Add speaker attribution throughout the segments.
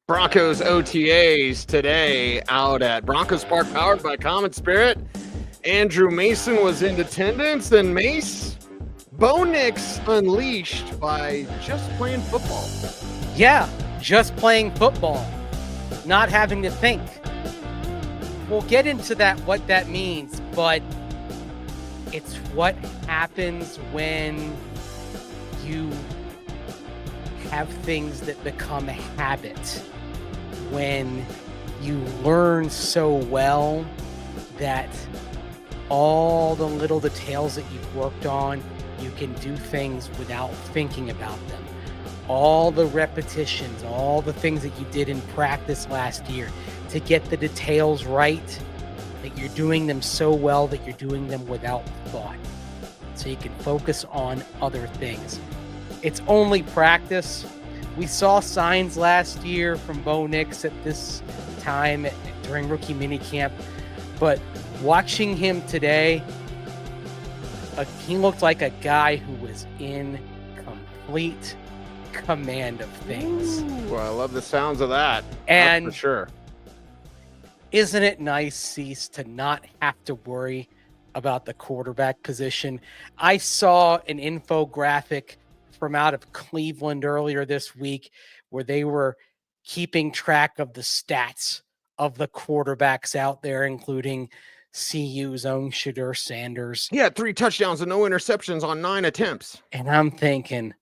Speaker 1: Broncos OTAs today out at Broncos Park, powered by Common Spirit. Andrew Mason was in attendance, and Mace, Bo Nix unleashed by just playing football.
Speaker 2: Yeah, just playing football, not having to think. We'll get into that, what that means, but it's what happens when you have things that become a habit. When you learn so well that all the little details that you've worked on, you can do things without thinking about them. All the repetitions, all the things that you did in practice last year to get the details right, that you're doing them so well that you're doing them without thought. So you can focus on other things. It's only practice. We saw signs last year from Bo Nix at this time during rookie minicamp, but watching him today, he looked like a guy who was in complete command of things.
Speaker 1: Ooh, I love the sounds of that.
Speaker 2: And
Speaker 1: that's for sure.
Speaker 2: Isn't it nice, Cease, to not have to worry about the quarterback position? I saw an infographic from out of Cleveland earlier this week where they were keeping track of the stats of the quarterbacks out there, including CU's own Shedeur Sanders.
Speaker 1: He had 3 touchdowns and no interceptions on 9 attempts.
Speaker 2: And I'm thinking,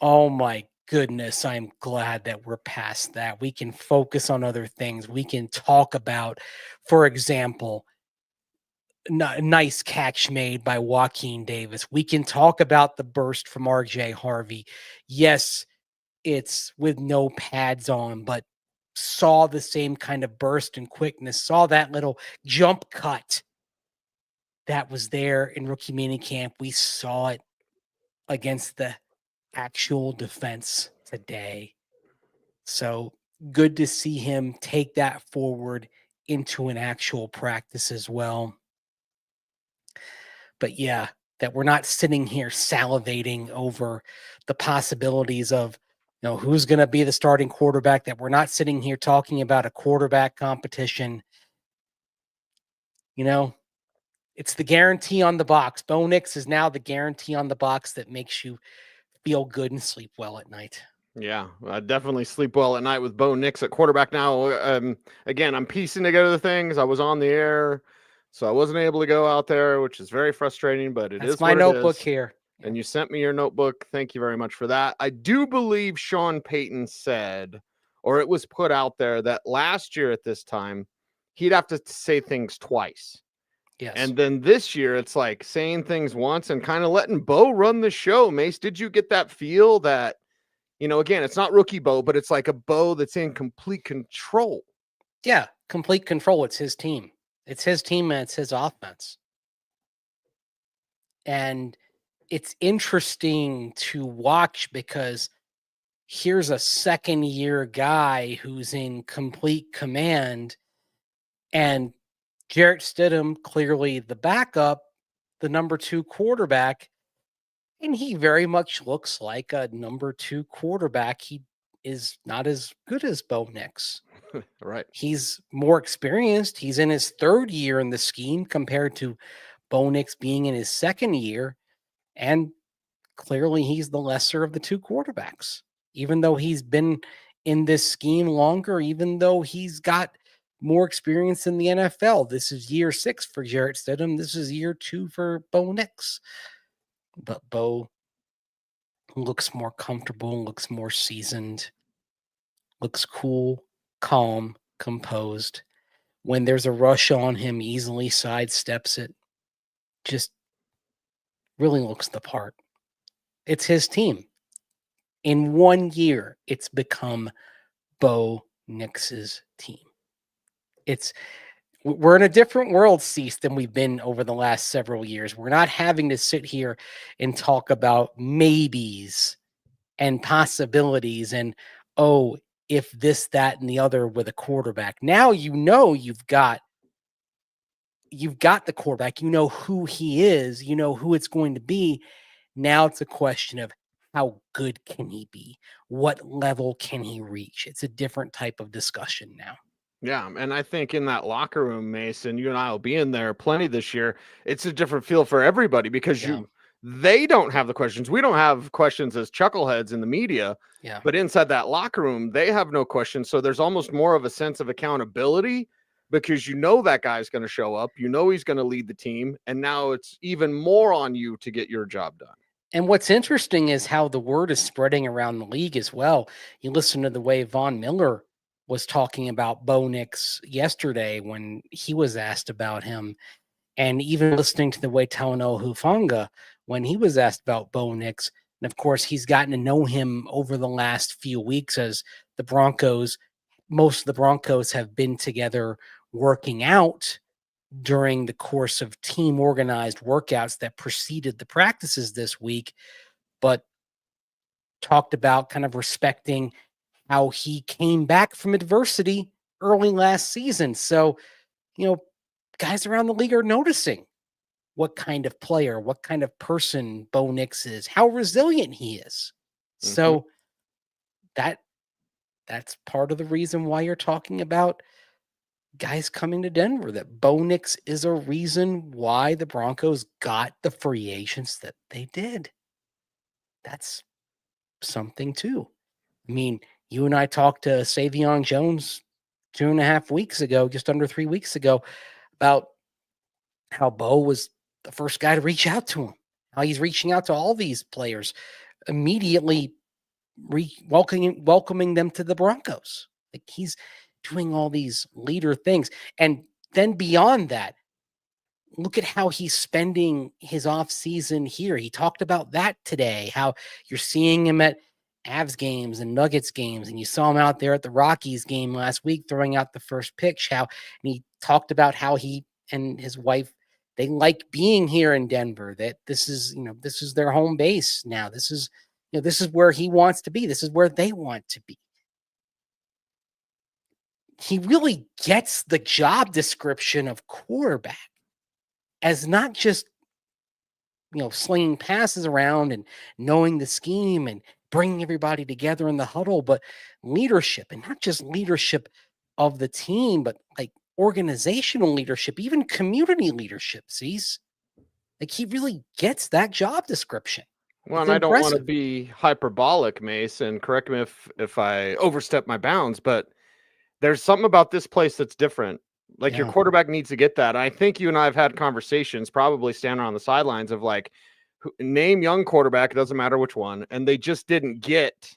Speaker 2: oh my goodness, I'm glad that we're past that. We can focus on other things. We can talk about, for example, nice catch made by Joaquin Davis. We can talk about the burst from RJ Harvey. Yes, it's with no pads on, but saw the same kind of burst and quickness, saw that little jump cut that was there in rookie minicamp. We saw it against the actual defense today. So good to see him take that forward into an actual practice as well. But yeah, that we're not sitting here salivating over the possibilities of, who's going to be the starting quarterback, that we're not sitting here talking about a quarterback competition. It's the guarantee on the box. Bo Nix is now the guarantee on the box that makes you feel good and sleep well at night.
Speaker 1: Yeah, I definitely sleep well at night with Bo Nix at quarterback now. Again, I'm piecing together the things. I was on the air, so I wasn't able to go out there, which is very frustrating, but
Speaker 2: That's my notebook here.
Speaker 1: And you sent me your notebook. Thank you very much for that. I do believe Sean Payton said, or it was put out there, that last year at this time, he'd have to say things twice.
Speaker 2: Yes.
Speaker 1: And then this year, it's like saying things once and kind of letting Bo run the show. Mace, did you get that feel that, again, it's not rookie Bo, but it's like a Bo that's in complete control?
Speaker 2: Yeah, complete control. It's his team. It's his team and it's his offense. And it's interesting to watch because here's a second-year guy who's in complete command, and Jarrett Stidham, clearly the backup, the number 2 quarterback, and he very much looks like a number 2 quarterback. He is not as good as Bo Nix.
Speaker 1: Right.
Speaker 2: He's more experienced. He's in his 3rd year in the scheme compared to Bo Nix being in his 2nd year. And clearly he's the lesser of the 2 quarterbacks, even though he's been in this scheme longer, even though he's got more experience in the NFL. This is year 6 for Jarrett Stidham. This is year 2 for Bo Nix. But Bo looks more comfortable, looks more seasoned, looks cool, calm, composed. When there's a rush on him, easily sidesteps it. Just really looks the part. It's his team. In 1 year, it's become Bo Nix's team. We're in a different world, Cease, than we've been over the last several years. We're not having to sit here and talk about maybes and possibilities and, if this, that, and the other with a quarterback. Now you've got the quarterback. You know who he is. You know who it's going to be. Now it's a question of how good can he be? What level can he reach? It's a different type of discussion now.
Speaker 1: Yeah, and I think in that locker room, Mason, you and I will be in there plenty this year. It's a different feel for everybody because
Speaker 2: Yeah.
Speaker 1: they don't have the questions. We don't have questions as chuckleheads in the media,
Speaker 2: Yeah.
Speaker 1: but inside that locker room, they have no questions. So there's almost more of a sense of accountability because you know that guy's going to show up, you know he's going to lead the team, and now it's even more on you to get your job done.
Speaker 2: And what's interesting is how the word is spreading around the league as well. You listen to the way Von Miller was talking about Bo Nix yesterday when he was asked about him, and even listening to the way Talanoa Hufanga when he was asked about Bo Nix. And of course, he's gotten to know him over the last few weeks as most of the Broncos have been together working out during the course of team organized workouts that preceded the practices this week, but talked about kind of respecting how he came back from adversity early last season. So, guys around the league are noticing what kind of player, what kind of person Bo Nix is, how resilient he is. So that's part of the reason why you're talking about guys coming to Denver, that Bo Nix is a reason why the Broncos got the free agents that they did. That's something too. I mean, you and I talked to Savion Jones 2.5 weeks ago, just under 3 weeks ago, about how Bo was the first guy to reach out to him, how he's reaching out to all these players, immediately welcoming them to the Broncos. Like he's doing all these leader things. And then beyond that, look at how he's spending his off season here. He talked about that today, how you're seeing him at Avs games and Nuggets games, and you saw him out there at the Rockies game last week throwing out the first pitch. And he talked about how he and his wife, they like being here in Denver, that this is their home base now. This is where he wants to be. This is where they want to be. He really gets the job description of quarterback as not just slinging passes around and knowing the scheme and bringing everybody together in the huddle, but leadership, and not just leadership of the team, but like organizational leadership, even community leadership. Sees like he really gets that job description.
Speaker 1: Well,
Speaker 2: It's
Speaker 1: and I don't want to
Speaker 2: impressive.
Speaker 1: be hyperbolic, Mace, and correct me if I overstep my bounds, but there's something about this place that's different. Like your
Speaker 2: Yeah.
Speaker 1: quarterback needs to get that. I think you and I have had conversations, probably standing on the sidelines, of like, name young quarterback, it doesn't matter which one, and they just didn't get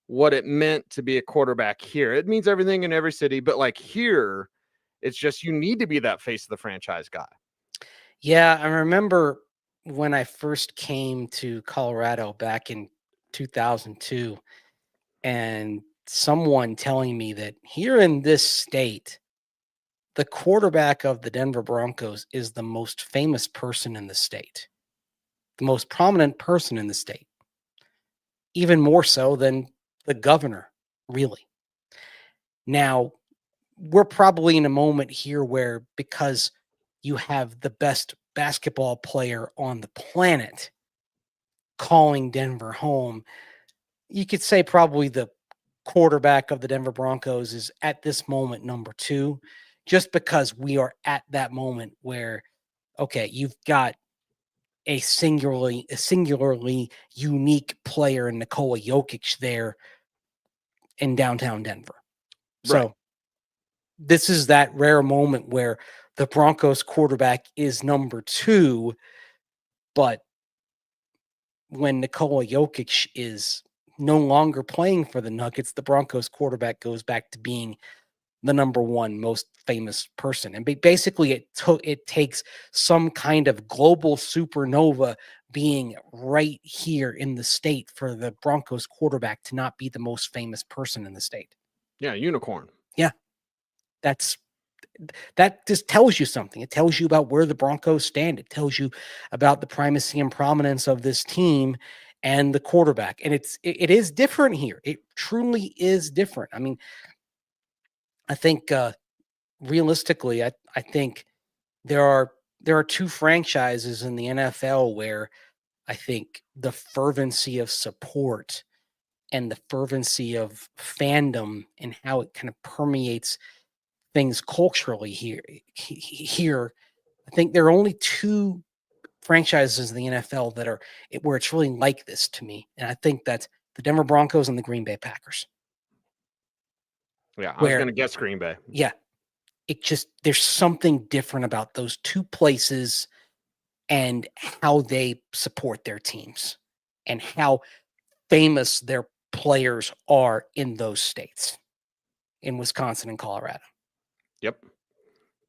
Speaker 1: what it meant to be a quarterback here. It means everything in every city, but like here, it's just you need to be that face of the franchise guy.
Speaker 2: Yeah, I remember when I first came to Colorado back in 2002, and someone telling me that here in this state, the quarterback of the Denver Broncos is the most famous person in the state, the most prominent person in the state, even more so than the governor, really. Now, we're probably in a moment here where, because you have the best basketball player on the planet calling Denver home, you could say probably the quarterback of the Denver Broncos is at this moment number 2, just because we are at that moment where, okay, you've got a singularly unique player in Nikola Jokic there in downtown Denver.
Speaker 1: Right.
Speaker 2: So this is that rare moment where the Broncos quarterback is number 2, but when Nikola Jokic is no longer playing for the Nuggets, the Broncos quarterback goes back to being the number 1 most famous person. And basically it takes some kind of global supernova being right here in the state for the Broncos quarterback to not be the most famous person in the state.
Speaker 1: Yeah, unicorn.
Speaker 2: Yeah. That just tells you something. It tells you about where the Broncos stand. It tells you about the primacy and prominence of this team and the quarterback. And it is different here. It truly is different. I mean, I think realistically, I think there are 2 franchises in the NFL where I think the fervency of support and the fervency of fandom and how it kind of permeates things culturally here. I think there are only two franchises in the NFL that are where it's really like this to me. And I think that's the Denver Broncos and the Green Bay Packers.
Speaker 1: Yeah, I was going to guess Green Bay.
Speaker 2: Yeah. There's something different about those two places and how they support their teams and how famous their players are in those states, in Wisconsin and Colorado.
Speaker 1: Yep.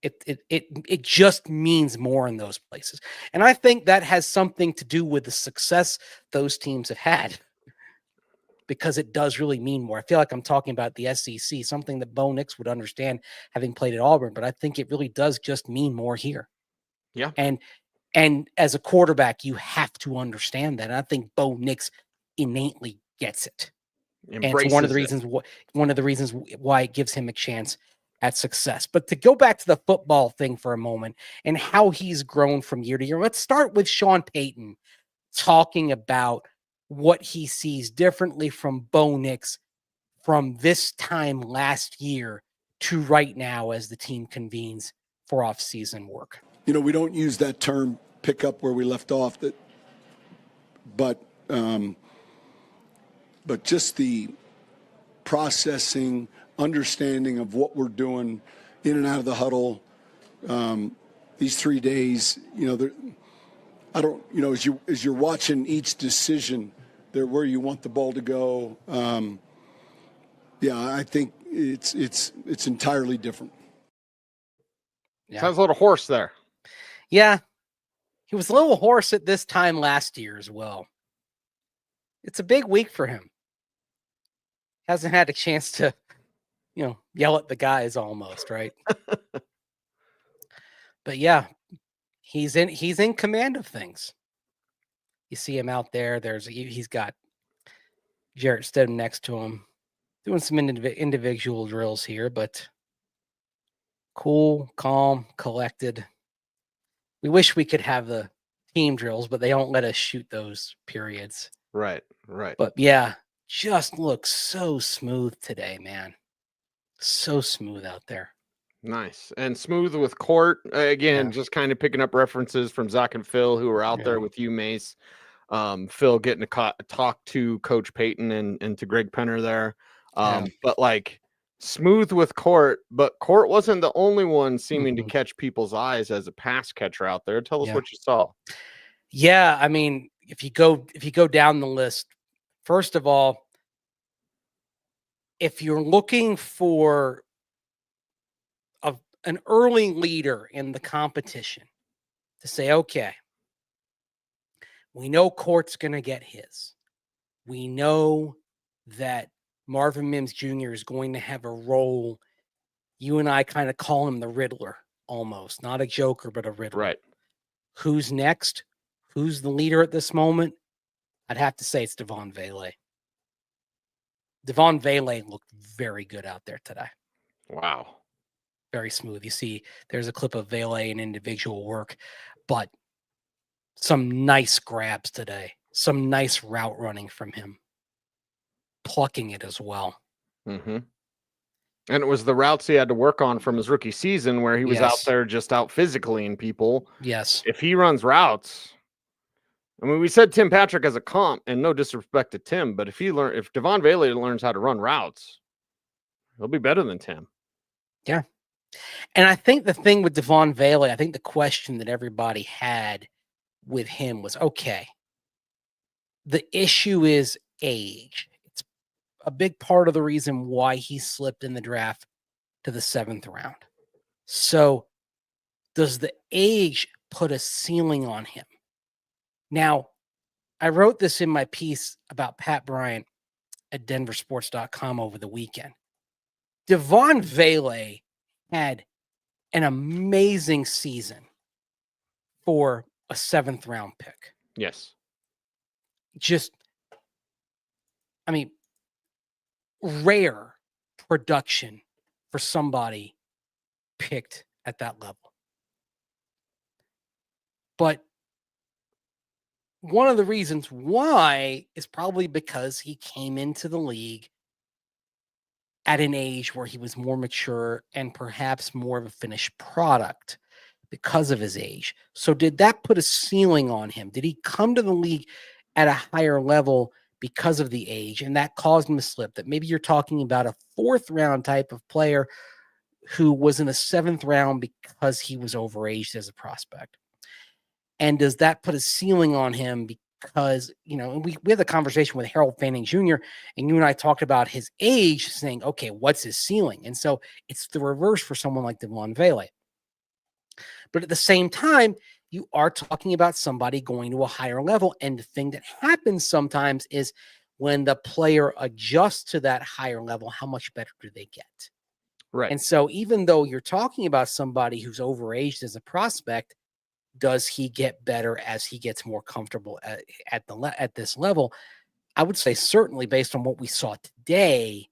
Speaker 2: It just means more in those places. And I think that has something to do with the success those teams have had, because it does really mean more. I feel like I'm talking about the SEC, something that Bo Nix would understand having played at Auburn, but I think it really does just mean more here.
Speaker 1: Yeah.
Speaker 2: And as a quarterback, you have to understand that. And I think Bo Nix innately gets it. And it's one of the reasons why it gives him a chance at success. But to go back to the football thing for a moment and how he's grown from year to year, let's start with Sean Payton talking about what he sees differently from Bo Nix from this time last year to right now as the team convenes for off-season work.
Speaker 3: You know, we don't use that term pick up where we left off, but just the processing, understanding of what we're doing in and out of the huddle, these 3 days, as you're watching each decision there, where you want the ball to go. I think it's entirely different.
Speaker 1: Yeah. Sounds a little hoarse there.
Speaker 2: Yeah. He was a little hoarse at this time last year as well. It's a big week for him. Hasn't had a chance to, yell at the guys almost, right? But yeah, he's in command of things. You see him out there. He's got Jarrett Stidham next to him, doing some individual drills here, but cool, calm, collected. We wish we could have the team drills, but they don't let us shoot those periods.
Speaker 1: Right.
Speaker 2: But yeah, just looks so smooth today, man. So smooth out there.
Speaker 1: Nice. And smooth with Court. Again, just kind of picking up references from Zach and Phil, who were out there with you, Mace. Phil getting to talk to Coach Payton and to Greg Penner there. But like smooth with Court, but Court wasn't the only one seeming to catch people's eyes as a pass catcher out there. Tell us what you saw.
Speaker 2: Yeah, I mean, if you go down the list, first of all, if you're looking for an early leader in the competition to say, okay, we know Court's going to get his. We know that Marvin Mims Jr. is going to have a role. You and I kind of call him the Riddler almost, not a Joker, but a Riddler.
Speaker 1: Right.
Speaker 2: Who's next? Who's the leader at this moment? I'd have to say it's Devon Vele. Devon Vele looked very good out there today.
Speaker 1: Wow.
Speaker 2: Very smooth. You see, there's a clip of Vele in individual work, but some nice grabs today. Some nice route running from him. Plucking it as well.
Speaker 1: Mm-hmm. And it was the routes he had to work on from his rookie season where he was out there just out physically in people.
Speaker 2: Yes.
Speaker 1: If he runs routes, I mean, we said Tim Patrick as a comp, and no disrespect to Tim, but if Devon Vele learns how to run routes, he'll be better than Tim.
Speaker 2: Yeah. And I think the thing with Devon Vele, I think the question that everybody had with him was, okay, the issue is age. It's a big part of the reason why he slipped in the draft to the 7th round. So does the age put a ceiling on him? Now, I wrote this in my piece about Pat Bryant at denversports.com over the weekend. Devon Vele had an amazing season for a 7th round pick.
Speaker 1: Yes.
Speaker 2: Rare production for somebody picked at that level. But one of the reasons why is probably because he came into the league at an age where he was more mature and perhaps more of a finished product because of his age. So did that put a ceiling on him? Did he come to the league at a higher level because of the age and that caused him to slip? That maybe you're talking about a 4th round type of player who was in the 7th round because he was overaged as a prospect. And does that put a ceiling on him? Because, we had the conversation with Harold Fanning Jr., and you and I talked about his age, saying, okay, what's his ceiling? And so it's the reverse for someone like Devon Vele. But at the same time, you are talking about somebody going to a higher level. And the thing that happens sometimes is when the player adjusts to that higher level, how much better do they get?
Speaker 1: Right.
Speaker 2: And so even though you're talking about somebody who's overaged as a prospect, does he get better as he gets more comfortable at this level? I would say certainly based on what we saw today,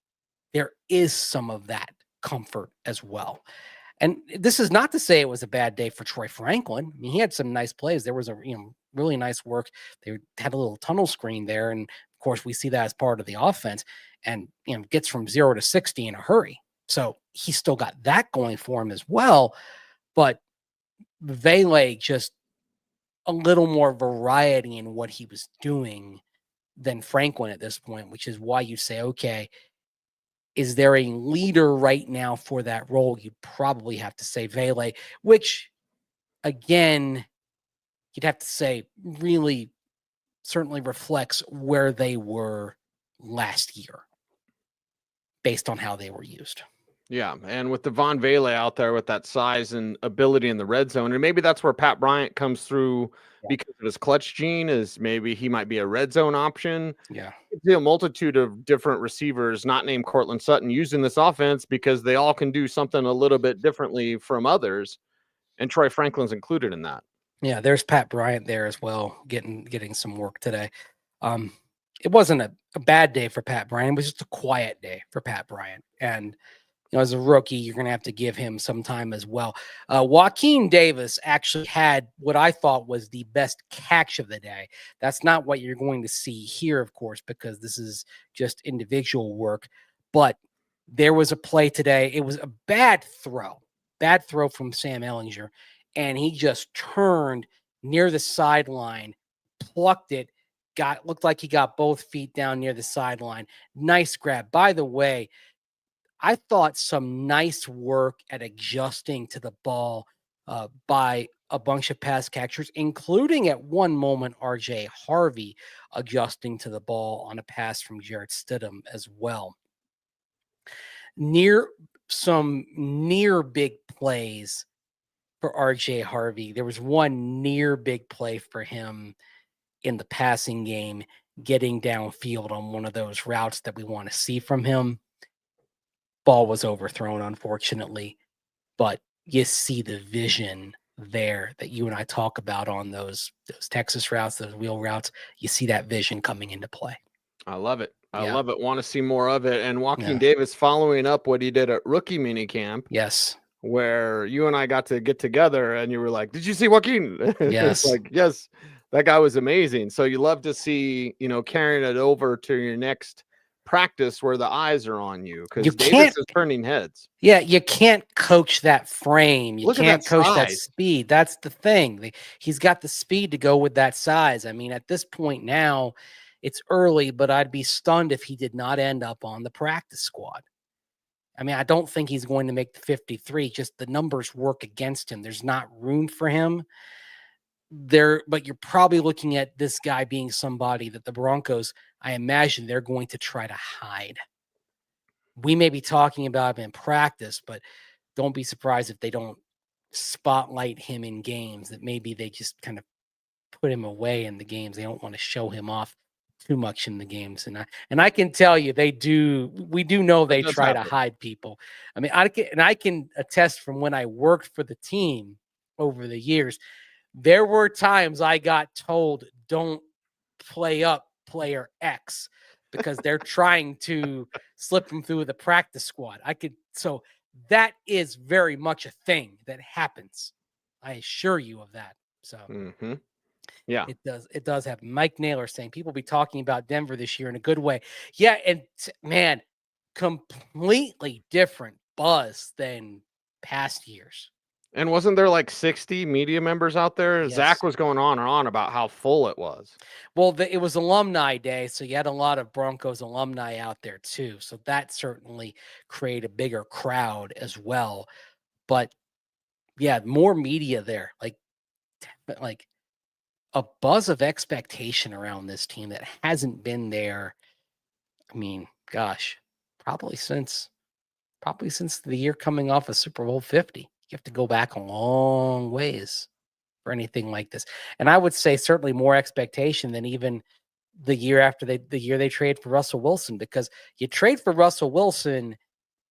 Speaker 2: there is some of that comfort as well. And this is not to say it was a bad day for Troy Franklin. I mean, he had some nice plays. There was a really nice work. They had a little tunnel screen there, and of course we see that as part of the offense. And gets from 0 to 60 in a hurry. So he still got that going for him as well. But Vele just a little more variety in what he was doing than Franklin at this point, which is why you say, okay, is there a leader right now for that role? You'd probably have to say Vele, which again, you'd have to say really certainly reflects where they were last year based on how they were used.
Speaker 1: Yeah, and with Devon Vele out there with that size and ability in the red zone, and maybe that's where Pat Bryant comes through because of his clutch gene, is maybe he might be a red zone option.
Speaker 2: Yeah.
Speaker 1: A multitude of different receivers, not named Cortland Sutton, using this offense because they all can do something a little bit differently from others, and Troy Franklin's included in that.
Speaker 2: Yeah, there's Pat Bryant there as well, getting some work today. It wasn't a bad day for Pat Bryant. It was just a quiet day for Pat Bryant. And as a rookie, you're going to have to give him some time as well. Joaquin Davis actually had what I thought was the best catch of the day. That's not what you're going to see here, of course, because this is just individual work. But there was a play today. It was a bad throw from Sam Ehlinger, and he just turned near the sideline, plucked it, looked like he got both feet down near the sideline. Nice grab. By the way, I thought some nice work at adjusting to the ball by a bunch of pass catchers, including at one moment RJ Harvey adjusting to the ball on a pass from Jarrett Stidham as well. Some near big plays for RJ Harvey. There was one near big play for him in the passing game, getting downfield on one of those routes that we want to see from him. Ball was overthrown, unfortunately, but you see the vision there that you and I talk about on those Texas routes, those wheel routes. You see that vision coming into play.
Speaker 1: I love it. I love it. Want to see more of it. And Joaquin Davis following up what he did at rookie minicamp.
Speaker 2: Yes.
Speaker 1: Where you and I got to get together and you were like, did you see Joaquin?
Speaker 2: Yes.
Speaker 1: It's like, yes, that guy was amazing. So you love to see, carrying it over to your next practice where the eyes are on you, because Davis is turning heads.
Speaker 2: Yeah, you can't coach that frame. You can't coach that speed. That's the thing. He's got the speed to go with that size. I mean, at this point now, it's early, but I'd be stunned if he did not end up on the practice squad. I mean, I don't think he's going to make the 53. Just the numbers work against him. There's not room for him there, but you're probably looking at this guy being somebody that the Broncos, I imagine they're going to try to hide. We may be talking about him in practice, but don't be surprised if they don't spotlight him in games, that maybe they just kind of put him away in the games. They don't want to show him off too much in the games. And I can tell you, we do know they try to hide people. I mean, I can attest from when I worked for the team over the years, there were times I got told, don't play up player X because they're trying to slip them through the practice squad. So that is very much a thing that happens. I assure you of that. So,
Speaker 1: Yeah.
Speaker 2: It does have Mike Naylor saying people be talking about Denver this year in a good way. Yeah, and man, completely different buzz than past years.
Speaker 1: And wasn't there like 60 media members out there?
Speaker 2: Yes.
Speaker 1: Zach was going on and on about how full it was.
Speaker 2: Well, it was alumni day, so you had a lot of Broncos alumni out there too. So that certainly created a bigger crowd as well. But yeah, more media there. Like a buzz of expectation around this team that hasn't been there. I mean, gosh, probably since the year coming off of Super Bowl 50. You have to go back a long ways for anything like this. And I would say certainly more expectation than even the year they trade for Russell Wilson, because you trade for Russell Wilson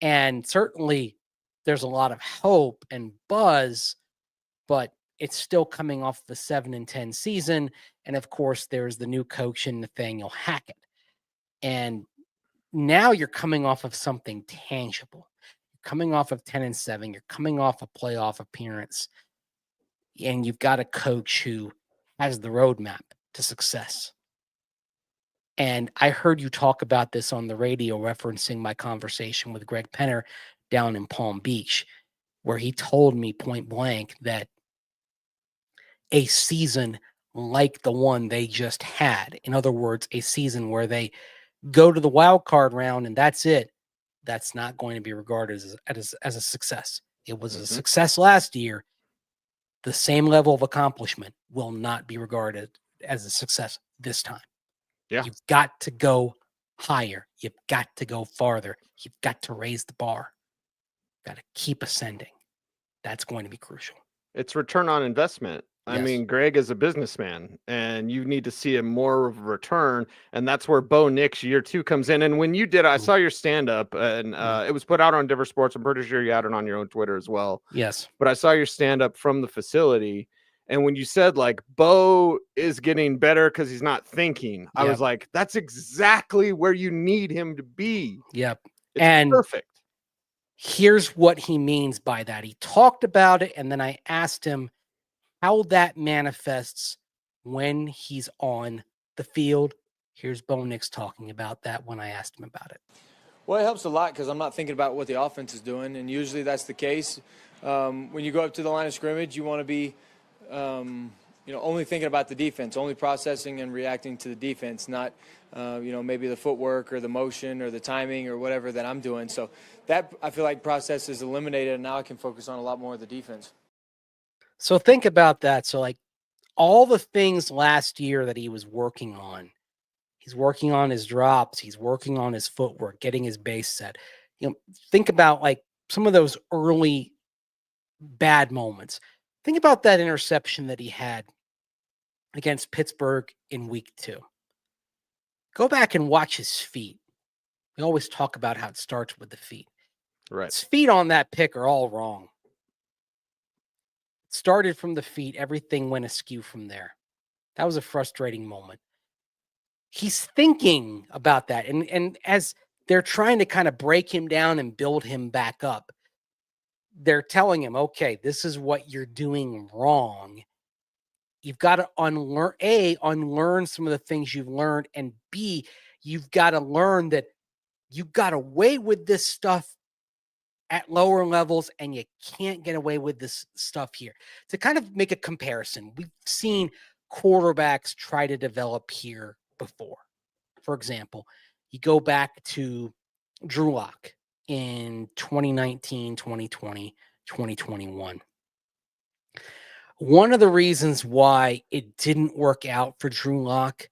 Speaker 2: and certainly there's a lot of hope and buzz, but it's still coming off the 7-10 season. And of course, there's the new coach in Nathaniel Hackett. And now you're coming off of something tangible. You're coming off of 10-7. You're coming off a playoff appearance. And you've got a coach who has the roadmap to success. And I heard you talk about this on the radio, referencing my conversation with Greg Penner down in Palm Beach, where he told me point blank that a season like the one they just had, in other words, a season where they go to the wild card round and that's it, that's not going to be regarded as a success. It was a success last year. The same level of accomplishment will not be regarded as a success this time.
Speaker 1: Yeah.
Speaker 2: You've got to go higher. You've got to go farther. You've got to raise the bar. Got to keep ascending. That's going to be crucial.
Speaker 1: It's return on investment. I
Speaker 2: Yes.
Speaker 1: mean, Greg is a businessman and you need to see a more of a return. And that's where Bo Nix year 2 comes in. And when you did, I saw your stand up and it was put out on Denver Sports. I'm pretty sure you had it on your own Twitter as well.
Speaker 2: Yes.
Speaker 1: But I saw your stand up from the facility. And when you said like Bo is getting better because he's not thinking, I was like, that's exactly where you need him to be.
Speaker 2: Yep.
Speaker 1: It's
Speaker 2: and
Speaker 1: perfect.
Speaker 2: Here's what he means by that. He talked about it, and then I asked him how that manifests when he's on the field. Here's Bo Nix talking about that when I asked him about it.
Speaker 4: Well, it helps a lot because I'm not thinking about what the offense is doing, and usually that's the case. When you go up to the line of scrimmage, you want to be only thinking about the defense, only processing and reacting to the defense, not, maybe the footwork or the motion or the timing or whatever that I'm doing. So that, I feel like, process is eliminated, and now I can focus on a lot more of the defense.
Speaker 2: So think about that. So like all the things last year that he was working on, he's working on his drops, he's working on his footwork, getting his base set. Think about like some of those early bad moments. Think about that interception that he had against Pittsburgh in week 2. Go back and watch his feet. We always talk about how it starts with the feet.
Speaker 1: Right.
Speaker 2: His feet on that pick are all wrong. It started from the feet. Everything went askew from there. That was a frustrating moment. He's thinking about that. And as they're trying to kind of break him down and build him back up, they're telling him, okay, this is what you're doing wrong. You've got to unlearn some of the things you've learned, and B, you've got to learn that you got away with this stuff at lower levels and you can't get away with this stuff here. To kind of make a comparison, we've seen quarterbacks try to develop here before. For example, you go back to Drew Lock in 2019, 2020, 2021. One of the reasons why it didn't work out for Drew Lock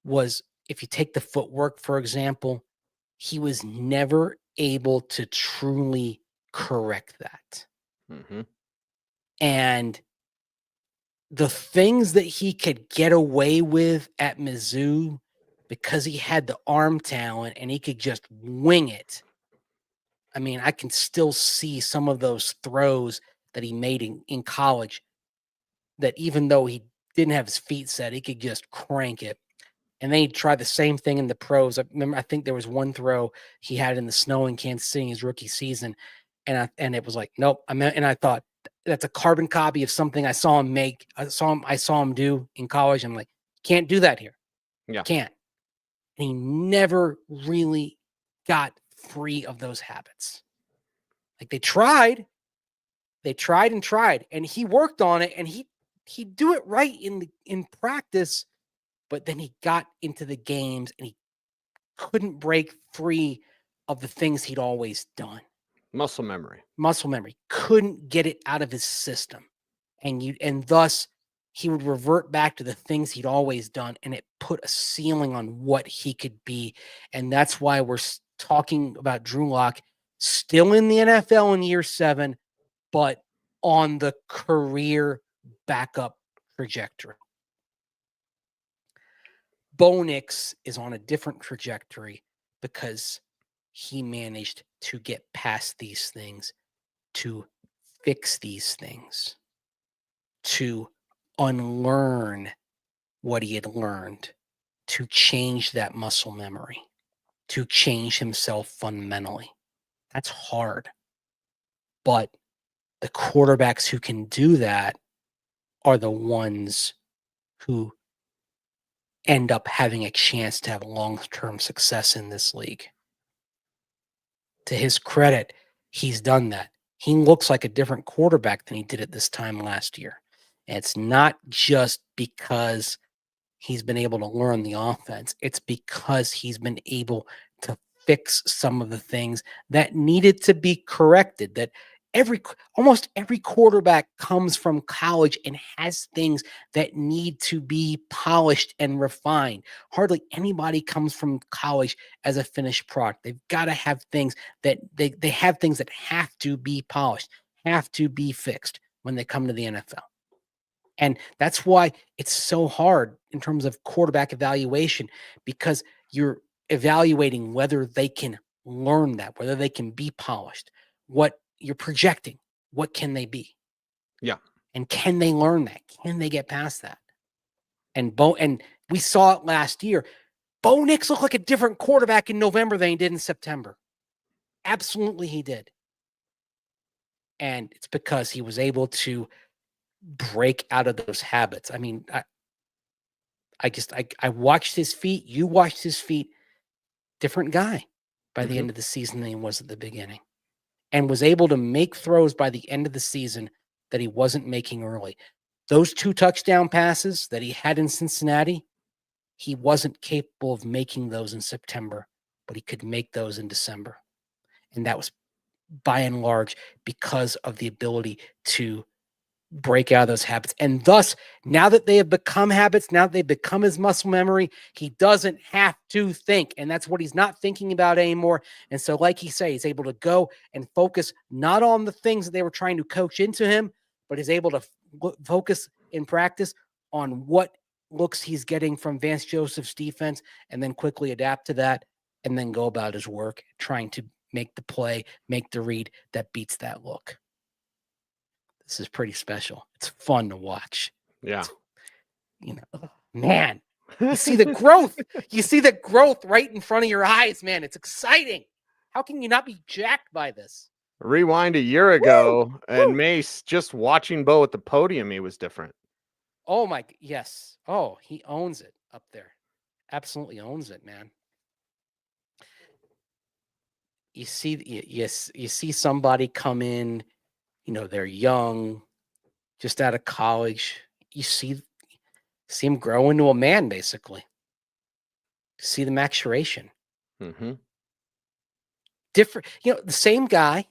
Speaker 2: was, if you take the footwork, for example, he was never able to truly correct that.
Speaker 1: Mm-hmm.
Speaker 2: And the things that he could get away with at Mizzou, because he had the arm talent and he could just wing it. I mean, I can still see some of those throws that he made in college, that even though he didn't have his feet set, he could just crank it. And then he tried the same thing in the pros. I think there was one throw he had in the snow in Kansas City his rookie season. And it was like, nope. And I thought, that's a carbon copy of something I saw him make. I saw him do in college. I'm like, can't do that here.
Speaker 1: Yeah.
Speaker 2: Can't. And he never really got free of those habits. Like they tried and tried, and he worked on it, and he'd do it right in practice, but then he got into the games and he couldn't break free of the things he'd always done.
Speaker 1: Muscle memory.
Speaker 2: Couldn't get it out of his system. And thus he would revert back to the things he'd always done, and it put a ceiling on what he could be. And that's why we're talking about Drew Lock still in the NFL in year 7, but on the career backup trajectory. Bo Nix is on a different trajectory because he managed to get past these things, to fix these things, to unlearn what he had learned, to change that muscle memory, to change himself fundamentally. That's hard. But the quarterbacks who can do that are the ones who end up having a chance to have long-term success in this league. To his credit, he's done that. He looks like a different quarterback than he did at this time last year. And it's not just because he's been able to learn the offense. It's because he's been able to fix some of the things that needed to be corrected, that almost every quarterback comes from college and has things that need to be polished and refined. Hardly anybody comes from college as a finished product. They've got to have things that they have things that have to be polished, have to be fixed when they come to the NFL. And that's why it's so hard in terms of quarterback evaluation, because you're evaluating whether they can learn that, whether they can be polished, what you're projecting, what can they be?
Speaker 1: Yeah.
Speaker 2: And can they learn that? Can they get past that? And we saw it last year. Bo Nix looked like a different quarterback in November than he did in September. Absolutely he did. And it's because he was able to break out of those habits. I mean, I watched his feet. You watched his feet. Different guy by the end of the season than he was at the beginning, and was able to make throws by the end of the season that he wasn't making early. Those 2 touchdown passes that he had in Cincinnati, he wasn't capable of making those in September, but he could make those in December. And that was by and large because of the ability to break out of those habits. And thus, now that they have become habits, now that they've become his muscle memory, he doesn't have to think. And that's what he's not thinking about anymore. And so, like he said, he's able to go and focus not on the things that they were trying to coach into him, but is able to focus in practice on what looks he's getting from Vance Joseph's defense, and then quickly adapt to that, and then go about his work, trying to make the play, make the read that beats that look. This is pretty special. It's fun to watch.
Speaker 1: Yeah.
Speaker 2: Man, you see the growth. You see the growth right in front of your eyes, man. It's exciting. How can you not be jacked by this?
Speaker 1: Rewind a year ago, and Mace, just watching Bo at the podium, he was different.
Speaker 2: Oh, yes. Oh, he owns it up there. Absolutely owns it, man. You see somebody come in, they're young, just out of college. You see him grow into a man, basically. See the maturation.
Speaker 1: Mm-hmm.
Speaker 2: Different, the same guy,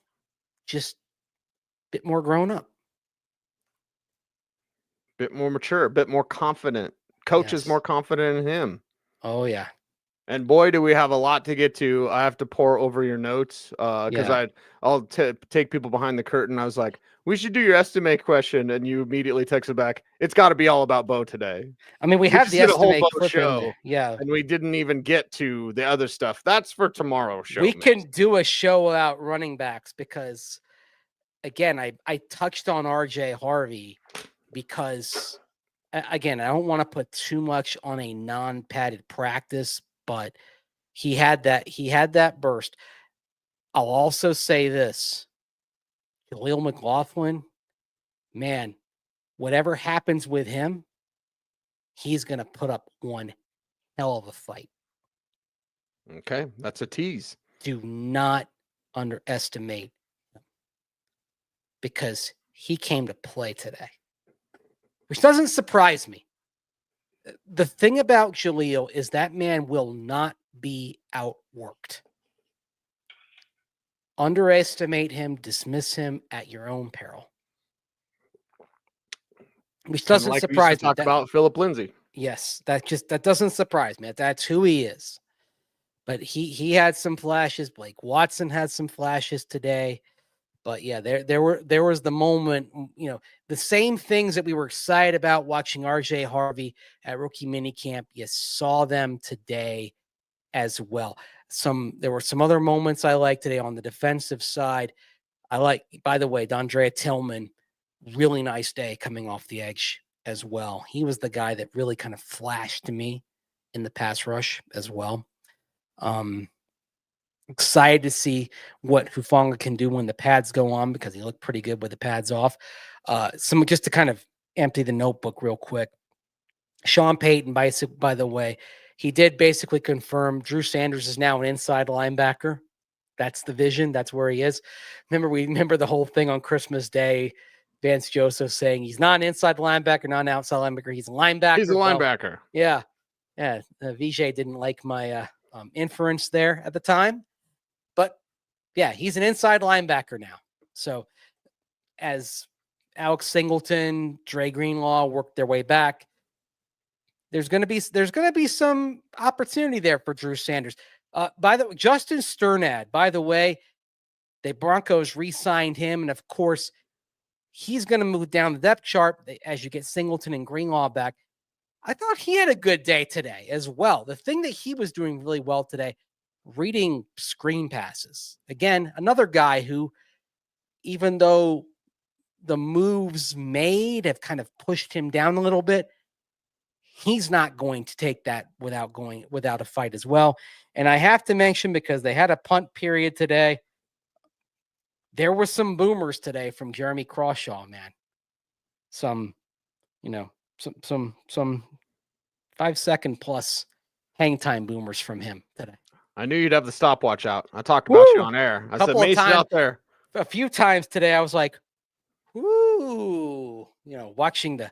Speaker 2: just a bit more grown up.
Speaker 1: Bit more mature, a bit more confident. Coach is more confident in him.
Speaker 2: Oh, yeah.
Speaker 1: And boy, do we have a lot to get to. I have to pour over your notes because I'll take people behind the curtain. I was like, we should do your estimate question, and you immediately texted back, it's got to be all about Bo today.
Speaker 2: I mean, we have the estimate clip
Speaker 1: show,
Speaker 2: in there. Yeah.
Speaker 1: And we didn't even get to the other stuff. That's for tomorrow's show.
Speaker 2: We can do a show about running backs because, again, I touched on RJ Harvey because, again, I don't want to put too much on a non-padded practice, but he had that burst. I'll also say this. Khalil McLaughlin man, whatever happens with him, he's going to put up one hell of a fight.
Speaker 1: Okay, that's a tease.
Speaker 2: Do not underestimate him because he came to play today, which doesn't surprise me. The thing about Jaleel is that man will not be outworked. Underestimate him, dismiss him at your own peril. Which doesn't surprise me.
Speaker 1: Talk about Philip Lindsay.
Speaker 2: Yes, that doesn't surprise me. That's who he is. But he had some flashes. Blake Watson had some flashes today. But yeah, there was the moment, the same things that we were excited about watching RJ Harvey at rookie minicamp. You saw them today as well. There were some other moments I liked today on the defensive side. By the way, Dondrea Tillman, really nice day coming off the edge as well. He was the guy that really kind of flashed to me in the pass rush as well. Excited to see what Hufanga can do when the pads go on because he looked pretty good with the pads off. Just to kind of empty the notebook real quick. Sean Payton, by the way, he did basically confirm Drew Sanders is now an inside linebacker. That's the vision. That's where he is. Remember the whole thing on Christmas Day, Vance Joseph saying he's not an inside linebacker, not an outside linebacker. He's a linebacker.
Speaker 1: He's a linebacker.
Speaker 2: Yeah. Vijay didn't like my inference there at the time. But yeah, he's an inside linebacker now. So as Alex Singleton, Dre Greenlaw work their way back, there's going to be some opportunity there for Drew Sanders. By the way, Justin Sternad, by the way, the Broncos re-signed him. And of course, he's going to move down the depth chart as you get Singleton and Greenlaw back. I thought he had a good day today as well. The thing that he was doing really well today, reading screen passes. Again, another guy who, even though the moves made have kind of pushed him down a little bit, he's not going to take that without a fight as well. And I have to mention, because they had a punt period today, there were some boomers today from Jeremy Crawshaw, man. Some 5-second plus hang time boomers from him today.
Speaker 1: I knew you'd have the stopwatch out. I talked about you on air. I said, Mace out there.
Speaker 2: A few times today, I was like, "Woo!" Watching the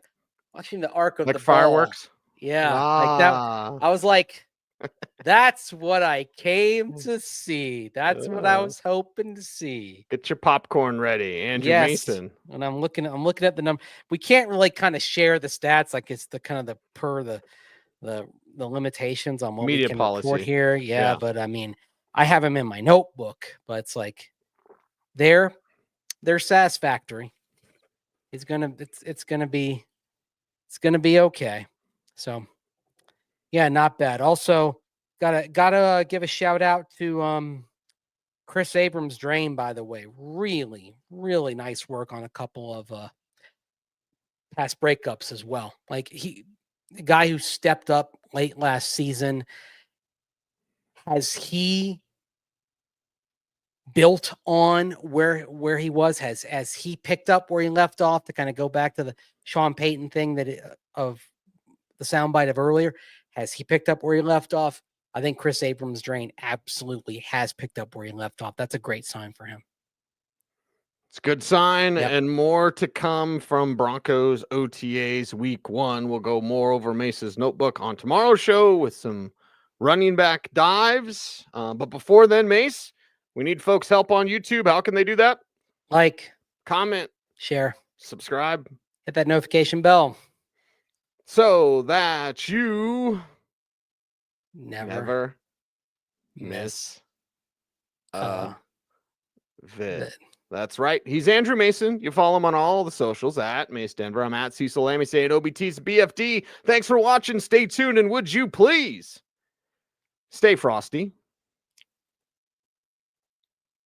Speaker 2: arc of the
Speaker 1: fireworks.
Speaker 2: Ball. Yeah, like that. I was like, "That's what I came to see. That's what I was hoping to see."
Speaker 1: Get your popcorn ready, Andrew Mason.
Speaker 2: And I'm looking at the number. We can't really kind of share the stats, like it's the kind of the limitations on what
Speaker 1: media
Speaker 2: we can
Speaker 1: policy
Speaker 2: report here. Yeah, but I mean, I have them in my notebook, but it's like their SAS factory is it's gonna be okay. So yeah, not bad. Also, gotta give a shout out to Chris Abrams Drain, by the way. Really, really nice work on a couple of pass breakups as well. Like the guy who stepped up late last season, has he built on where he was? Has he picked up where he left off, to kind of go back to the Sean Payton thing of the soundbite of earlier? Has he picked up where he left off? I think Chris Abrams Drain absolutely has picked up where he left off. That's a great sign for him.
Speaker 1: It's a good sign, and more to come from Broncos OTAs week 1. We'll go more over Mace's notebook on tomorrow's show with some running back dives. But before then, Mace, we need folks' help on YouTube. How can they do that?
Speaker 2: Like,
Speaker 1: comment,
Speaker 2: share,
Speaker 1: subscribe,
Speaker 2: hit that notification bell,
Speaker 1: so that you
Speaker 2: never miss a vid.
Speaker 1: That's right. He's Andrew Mason. You follow him on all the socials at Mace Denver. I'm at Cecil Lammey saying OBT's BFD. Thanks for watching. Stay tuned. And would you please stay frosty,